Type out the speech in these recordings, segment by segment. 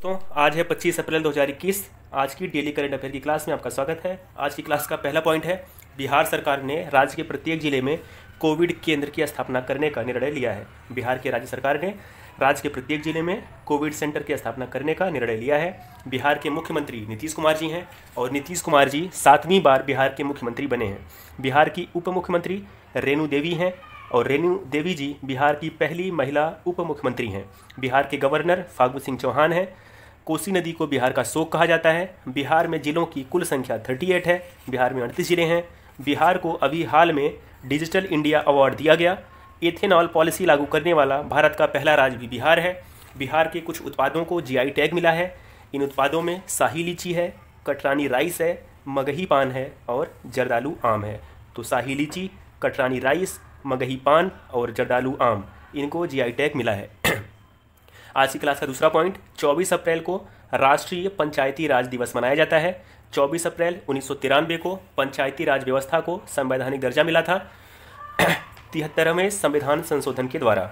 दोस्तों, आज है 25 अप्रैल 2021। आज की डेली करंट अफेयर की क्लास में आपका स्वागत है। आज की क्लास का पहला पॉइंट है, बिहार सरकार ने राज्य के प्रत्येक जिले में कोविड केंद्र की स्थापना करने का निर्णय लिया है। बिहार के राज्य सरकार ने राज्य के प्रत्येक जिले में कोविड सेंटर की स्थापना करने का निर्णय लिया है। बिहार के मुख्यमंत्री नीतीश कुमार जी हैं और नीतीश कुमार जी 7वीं बार बिहार के मुख्यमंत्री बने हैं। बिहार की उप मुख्यमंत्री रेणु देवी हैं और रेणु देवी जी बिहार की पहली महिला उप मुख्यमंत्री हैं। बिहार के गवर्नर फागू सिंह चौहान हैं। कोसी नदी को बिहार का शोक कहा जाता है। बिहार में जिलों की कुल संख्या 38 है। बिहार में 38 जिले हैं। बिहार को अभी हाल में डिजिटल इंडिया अवार्ड दिया गया। एथेनॉल पॉलिसी लागू करने वाला भारत का पहला राज्य भी बिहार है। बिहार के कुछ उत्पादों को जीआई टैग मिला है। इन उत्पादों में शाही लीची है, कटरानी राइस है, मगही पान है और जर्दालू आम है। तो शाही लीची, कटरानी राइस, मगही पान और जर्दालू आम, इनको जीआई टैग मिला है। आज की क्लास का दूसरा पॉइंट, 24 अप्रैल को राष्ट्रीय पंचायती राज दिवस मनाया जाता है। 24 अप्रैल 1993 को पंचायती राज व्यवस्था को संवैधानिक दर्जा मिला था 73वें संविधान संशोधन के द्वारा।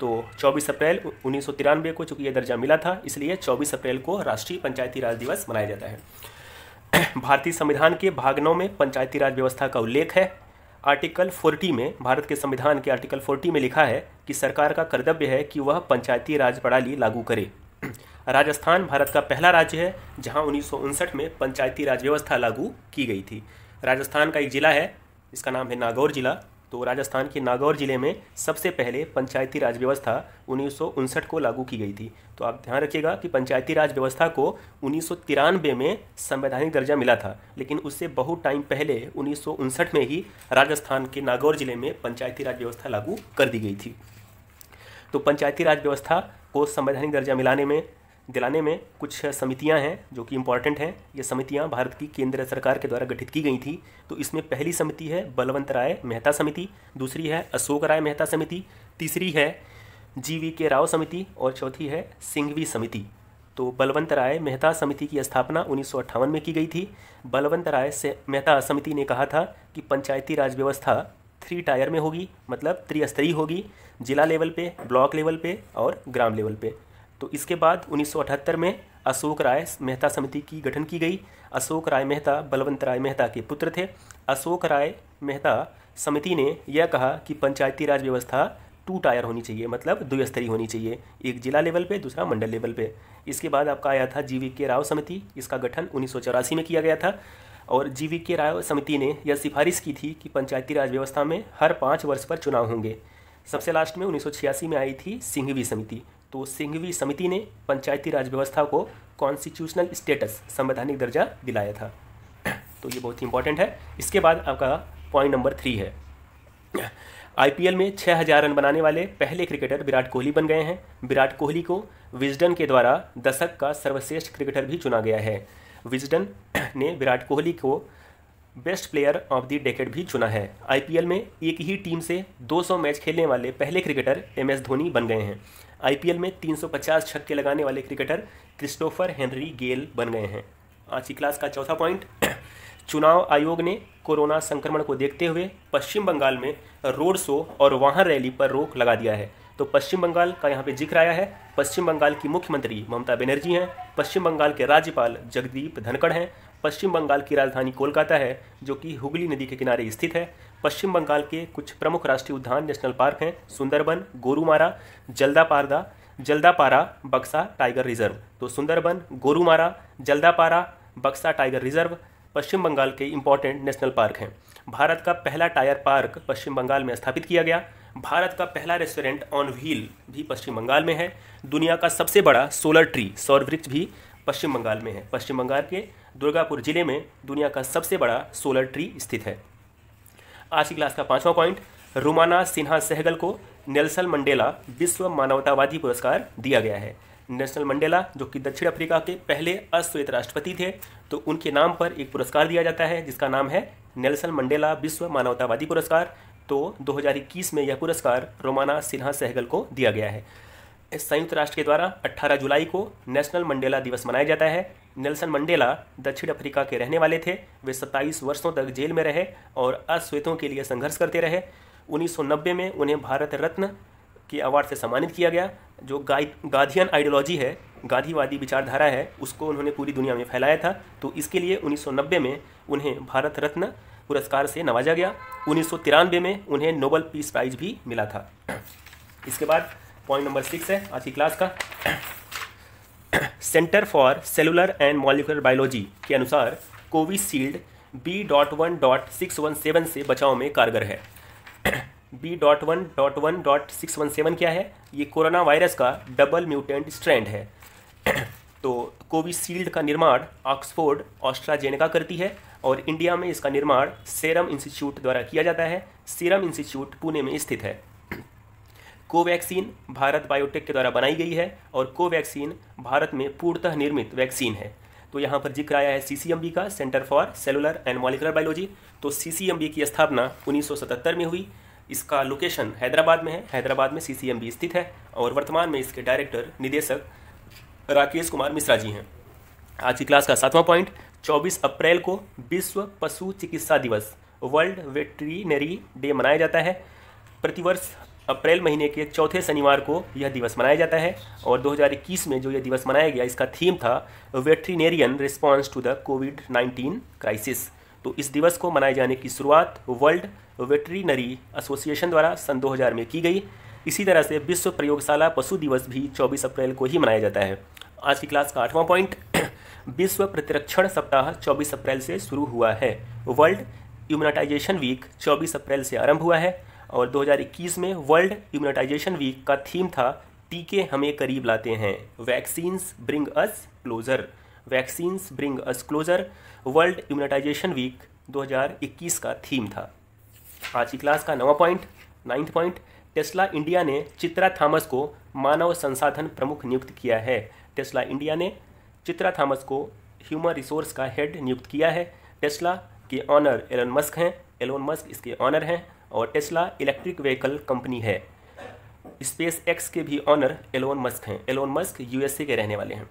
तो 24 अप्रैल 1993 को चूंकि यह दर्जा मिला था, इसलिए 24 अप्रैल को राष्ट्रीय पंचायती राज दिवस मनाया जाता है। भारतीय संविधान के भाग 9 में पंचायती राज व्यवस्था का उल्लेख है। आर्टिकल 40 में, भारत के संविधान के आर्टिकल 40 में लिखा है कि सरकार का कर्तव्य है कि वह पंचायती राज प्रणाली लागू करे। राजस्थान भारत का पहला राज्य है जहां 1959 में पंचायती राज व्यवस्था लागू की गई थी। राजस्थान का एक जिला है, इसका नाम है नागौर जिला। तो राजस्थान के नागौर जिले में सबसे पहले पंचायती राज व्यवस्था 1959 को लागू की गई थी। तो आप ध्यान रखिएगा कि पंचायती राज व्यवस्था को 1993 में संवैधानिक दर्जा मिला था, लेकिन उससे बहुत टाइम पहले 1959 में ही राजस्थान के नागौर जिले में पंचायती राज व्यवस्था लागू कर दी गई थी। तो पंचायती राज व्यवस्था को संवैधानिक दर्जा दिलाने में कुछ समितियां हैं जो कि इम्पॉर्टेंट हैं। ये समितियां भारत की केंद्र सरकार के द्वारा गठित की गई थी। तो इसमें पहली समिति है बलवंत राय मेहता समिति, दूसरी है अशोक राय मेहता समिति, तीसरी है GV राव समिति और चौथी है सिंघवी समिति। तो बलवंत राय मेहता समिति की स्थापना 1958 में की गई थी। बलवंत राय से मेहता समिति ने कहा था कि पंचायती राज व्यवस्था 3 टायर में होगी, मतलब त्रिस्तरीय होगी, जिला लेवल पे, ब्लॉक लेवल पे और ग्राम लेवल पे। तो इसके बाद 1978 में अशोक राय मेहता समिति की गठन की गई। अशोक राय मेहता बलवंत राय मेहता के पुत्र थे। अशोक राय मेहता समिति ने यह कहा कि पंचायती राज व्यवस्था 2 टायर होनी चाहिए, मतलब 2 स्तरीय होनी चाहिए, एक जिला लेवल पे, दूसरा मंडल लेवल पे। इसके बाद आपका आया था GV राव समिति। इसका गठन 1984 में किया गया था और GV राव समिति ने यह सिफारिश की थी कि पंचायती राज व्यवस्था में हर 5 वर्ष पर चुनाव होंगे। सबसे लास्ट में 1986 में आई थी सिंघवी समिति। तो सिंघवी समिति ने पंचायती राज व्यवस्था को कॉन्स्टिट्यूशनल स्टेटस, संवैधानिक दर्जा दिलाया था। तो ये बहुत ही इंपॉर्टेंट है। इसके बाद आपका पॉइंट नंबर 3 है, IPL में 6000 रन बनाने वाले पहले क्रिकेटर विराट कोहली बन गए हैं। विराट कोहली को विजडन के द्वारा दशक का सर्वश्रेष्ठ क्रिकेटर भी चुना गया है। विजडन ने विराट कोहली को best player of the decade भी चुना है। IPL में एक ही टीम से 200 मैच खेलने वाले पहले क्रिकेटर MS धोनी बन गए हैं। IPL में 350 छक्के लगाने वाले क्रिकेटर क्रिस्टोफर हेनरी गेल बन गए हैं। आज की क्लास का चौथा पॉइंट, चुनाव आयोग ने कोरोना संक्रमण को देखते हुए पश्चिम बंगाल में रोड शो और वाहन रैली पर रोक लगा दिया है। तो पश्चिम बंगाल का यहाँ पे जिक्र आया है। पश्चिम बंगाल की मुख्यमंत्री ममता बनर्जी हैं। पश्चिम बंगाल के राज्यपाल जगदीप धनखड़ हैं। पश्चिम बंगाल की राजधानी कोलकाता है जो कि हुगली नदी के किनारे स्थित है। पश्चिम बंगाल के कुछ प्रमुख राष्ट्रीय उद्यान नेशनल पार्क हैं, सुंदरबन, गोरुमारा, जल्दापारा, बक्सा टाइगर रिजर्व। तो सुंदरबन, गोरुमारा, जल्दापारा, बक्सा टाइगर रिजर्व पश्चिम बंगाल के इंपॉर्टेंट नेशनल पार्क हैं। भारत का पहला टायर पार्क पश्चिम बंगाल में स्थापित किया गया। भारत का पहला रेस्टोरेंट ऑन व्हील भी पश्चिम बंगाल में है। दुनिया का सबसे बड़ा सोलर ट्री, सौर वृक्ष भी पश्चिम बंगाल में है। पश्चिम बंगाल के दुर्गापुर जिले में दुनिया का सबसे बड़ा सोलर ट्री स्थित है। आज की क्लास का 5वां पॉइंट, रुमाना सिन्हा सहगल को नेल्सन मंडेला विश्व मानवतावादी पुरस्कार दिया गया है। नेल्सन मंडेला जो कि दक्षिण अफ्रीका के पहले अश्वेत राष्ट्रपति थे, तो उनके नाम पर एक पुरस्कार दिया जाता है जिसका नाम है नेल्सन मंडेला विश्व मानवतावादी पुरस्कार। तो 2021 में यह पुरस्कार रुमाना सिन्हा सहगल को दिया गया है। संयुक्त राष्ट्र के द्वारा 18 जुलाई को नेशनल मंडेला दिवस मनाया जाता है। नेल्सन मंडेला दक्षिण अफ्रीका के रहने वाले थे। वे 27 वर्षों तक जेल में रहे और अश्वेतों के लिए संघर्ष करते रहे। 1990 में उन्हें भारत रत्न के अवार्ड से सम्मानित किया गया। जो गांधीयन आइडियोलॉजी है गांधीवादी विचारधारा है उसको उन्होंने पूरी दुनिया में फैलाया था। तो इसके लिए 1990 में उन्हें भारत रत्न पुरस्कार से नवाजा गया। 1993 में उन्हें नोबेल पीस प्राइज भी मिला था। इसके बाद पॉइंट नंबर 6 है आज की क्लास का। Centre for cellular and molecular biology के अनुसार कोविशील्ड B.1.617 से बचाव में कारगर है। B.1.1.617 क्या है? ये कोरोना वायरस का डबल म्यूटेंट स्ट्रैंड है। तो कोविशील्ड का निर्माण ऑक्सफोर्ड ऑस्ट्राजेनेका करती है और इंडिया में इसका निर्माण सीरम इंस्टीट्यूट द्वारा किया जाता है। सीरम इंस्टीट्यूट पुणे में स्थित है। कोवैक्सीन भारत बायोटेक के द्वारा बनाई गई है और कोवैक्सीन भारत में पूर्णतः निर्मित वैक्सीन है। तो यहाँ पर जिक्र आया है CCMB का, centre for cellular and molecular biology. तो CCMB की स्थापना 1977 में हुई। इसका लोकेशन हैदराबाद में है। हैदराबाद में CCMB स्थित है और वर्तमान में इसके डायरेक्टर निदेशक राकेश कुमार मिश्रा जी हैं। आज की क्लास का 7वां पॉइंट, 24 अप्रैल को विश्व पशु चिकित्सा दिवस वर्ल्ड वेटरिनरी डे मनाया जाता है। प्रतिवर्ष अप्रैल महीने के चौथे शनिवार को यह दिवस मनाया जाता है और 2021 में जो यह दिवस मनाया गया इसका थीम था वेटरिनेरियन रिस्पॉन्स टू द कोविड-19 क्राइसिस। तो इस दिवस को मनाए जाने की शुरुआत वर्ल्ड वेटरिनरी एसोसिएशन द्वारा सन 2000 में की गई। इसी तरह से विश्व प्रयोगशाला पशु दिवस भी 24 अप्रैल को ही मनाया जाता है। आज की क्लास का 8वां पॉइंट, विश्व प्रतिरक्षण सप्ताह 24 अप्रैल से शुरू हुआ है। वर्ल्ड इम्यूनाइजेशन वीक 24 अप्रैल से आरंभ हुआ है और 2021 में वर्ल्ड इम्यूनाइजेशन वीक का थीम था टीके हमें करीब लाते हैं, vaccines bring us closer. Vaccines bring us closer world immunisation week 2021 का थीम था। आज की क्लास का 9वां point, 9th point, Tesla India ने चित्रा थॉमस को मानव संसाधन प्रमुख नियुक्त किया है। टेस्ला इंडिया ने चित्रा थॉमस को ह्यूमन रिसोर्स का हेड नियुक्त किया है। टेस्ला के ऑनर एलोन मस्क हैं। एलोन मस्क इसके ऑनर हैं और टेस्ला इलेक्ट्रिक व्हीकल कंपनी है। स्पेस एक्स के भी ऑनर एलोन मस्क हैं। एलोन मस्क USA के रहने वाले हैं।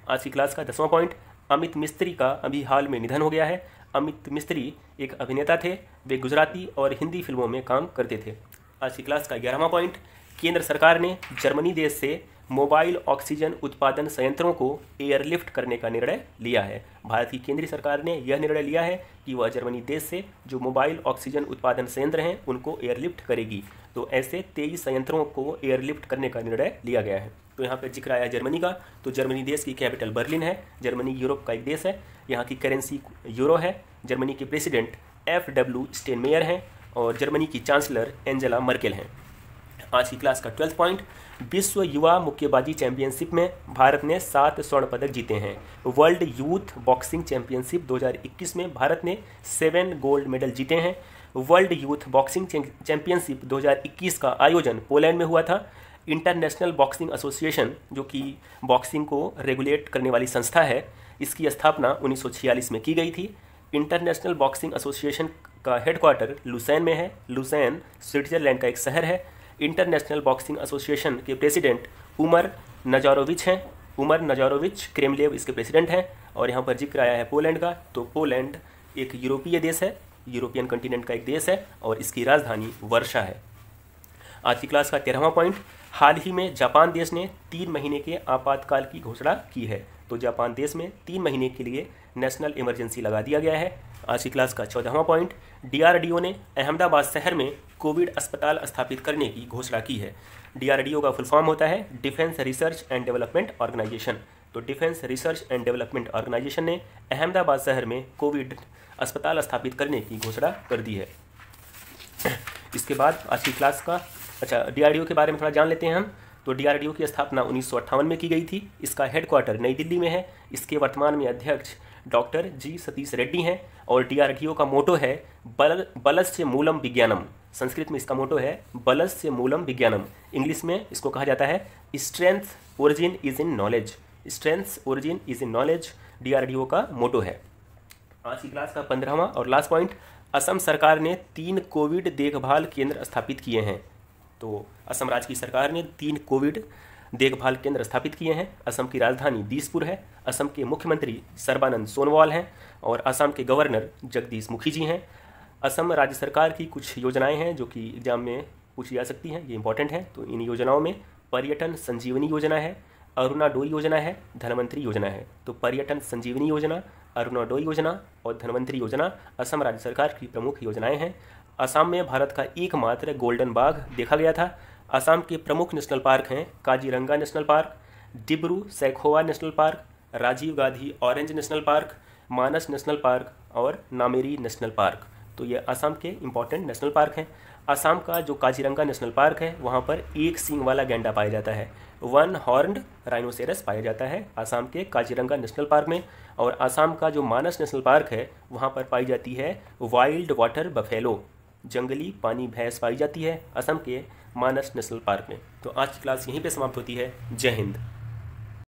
आज की क्लास का 10वां पॉइंट, अमित मिस्त्री का अभी हाल में निधन हो गया है। अमित मिस्त्री एक अभिनेता थे। वे गुजराती और हिंदी फिल्मों में काम करते थे। आज की क्लास का 11वां पॉइंट, केंद्र सरकार ने जर्मनी देश से मोबाइल ऑक्सीजन उत्पादन संयंत्रों को एयरलिफ्ट करने का निर्णय लिया है। भारत की केंद्रीय सरकार ने यह निर्णय लिया है कि वह जर्मनी देश से जो मोबाइल ऑक्सीजन उत्पादन संयंत्र हैं उनको एयरलिफ्ट करेगी। तो ऐसे 23 संयंत्रों को एयरलिफ्ट करने का निर्णय लिया गया है। तो यहाँ पर जिक्र आया जर्मनी का। तो जर्मनी देश की कैपिटल बर्लिन है। जर्मनी यूरोप का एक देश है। यहाँ की करेंसी यूरो है। जर्मनी के प्रेसिडेंट FW स्टेनमेयर हैं और जर्मनी की चांसलर एंजेला मर्केल हैं। आज की क्लास का 12th पॉइंट, विश्व युवा मुक्केबाजी चैंपियनशिप में भारत ने 7 स्वर्ण पदक जीते हैं। वर्ल्ड यूथ बॉक्सिंग चैंपियनशिप 2021 में भारत ने 7 गोल्ड मेडल जीते हैं। वर्ल्ड यूथ बॉक्सिंग चैंपियनशिप 2021 का आयोजन पोलैंड में हुआ था। इंटरनेशनल बॉक्सिंग एसोसिएशन जो कि बॉक्सिंग को रेगुलेट करने वाली संस्था है, इसकी स्थापना 1946 में की गई थी। इंटरनेशनल बॉक्सिंग एसोसिएशन का हेडक्वार्टर लुसेन में है। लुसेन स्विट्जरलैंड का एक शहर है। इंटरनेशनल बॉक्सिंग एसोसिएशन के प्रेसिडेंट उमर नजारोविच हैं। उमर नजारोविच क्रेमलेव इसके प्रेसिडेंट हैं। और यहाँ पर जिक्र आया है पोलैंड का। तो पोलैंड एक यूरोपीय देश है, यूरोपियन कंटिनेंट का एक देश है और इसकी राजधानी वर्षा है। आज की क्लास का 13वां पॉइंट, हाल ही में जापान देश ने 3 महीने के आपातकाल की घोषणा की है। तो जापान देश में 3 महीने के लिए नेशनल इमरजेंसी लगा दिया गया है। आज की क्लास का 14वां पॉइंट, DRDO ने अहमदाबाद शहर में कोविड अस्पताल स्थापित करने की घोषणा की है। DRDO का फुल फॉर्म होता है defence research and development organisation. तो defence research and development organisation ने अहमदाबाद शहर में कोविड अस्पताल स्थापित करने की घोषणा कर दी है। इसके बाद आज की क्लास का DRDO के बारे में थोड़ा जान लेते हैं हम। तो DRDO की स्थापना 1958 में की गई थी। इसका हेडक्वार्टर नई दिल्ली में है। इसके वर्तमान में अध्यक्ष डॉक्टर G सतीश रेड्डी हैं और DRDO का मोटो है बलस्य मूलम विज्ञानम। संस्कृत में इसका मोटो है बलस्य मूलम विज्ञानम। इंग्लिश में इसको कहा जाता है strength origin is in knowledge. Strength origin is in knowledge DRDO का मोटो है। आज की क्लास का 15वां और लास्ट पॉइंट, असम सरकार ने 3 कोविड देखभाल केंद्र स्थापित किए हैं। तो असम राज्य की सरकार ने 3 कोविड देखभाल केंद्र स्थापित किए हैं। असम की राजधानी दिसपुर है। असम के मुख्यमंत्री सर्बानंद सोनोवाल हैं और असम के गवर्नर जगदीश मुखी जी हैं। असम राज्य सरकार की कुछ योजनाएं हैं जो कि एग्जाम में पूछी जा सकती हैं, ये इंपॉर्टेंट हैं। तो इन योजनाओं में पर्यटन संजीवनी योजना है, अरुणाडोई योजना है, धनवंतरी योजना है। तो पर्यटन संजीवनी योजना, अरुणाडोई योजना और धनवंतरी योजना असम राज्य सरकार की प्रमुख योजनाएं हैं। असम में भारत का एकमात्र गोल्डन बाघ देखा गया था। असम के प्रमुख नेशनल पार्क हैं Kaziranga national park, Dibru Saikhowa national park, Rajiv Gandhi orange national park, Manas national park और नामेरी नेशनल पार्क। तो ये असम के इम्पॉर्टेंट नेशनल पार्क हैं। असम का जो काजीरंगा नेशनल पार्क है वहाँ पर एक सींग वाला गैंडा पाया जाता है, वन हॉर्न्ड राइनोसेरस पाया जाता है असम के काजीरंगा नेशनल पार्क में। और असम का जो मानस नेशनल पार्क है वहाँ पर पाई जाती है वाइल्ड वाटर बफेलो, जंगली पानी भैंस पाई जाती है असम के मानस नेशनल पार्क में। तो आज की क्लास यहीं पे समाप्त होती है। जय हिंद।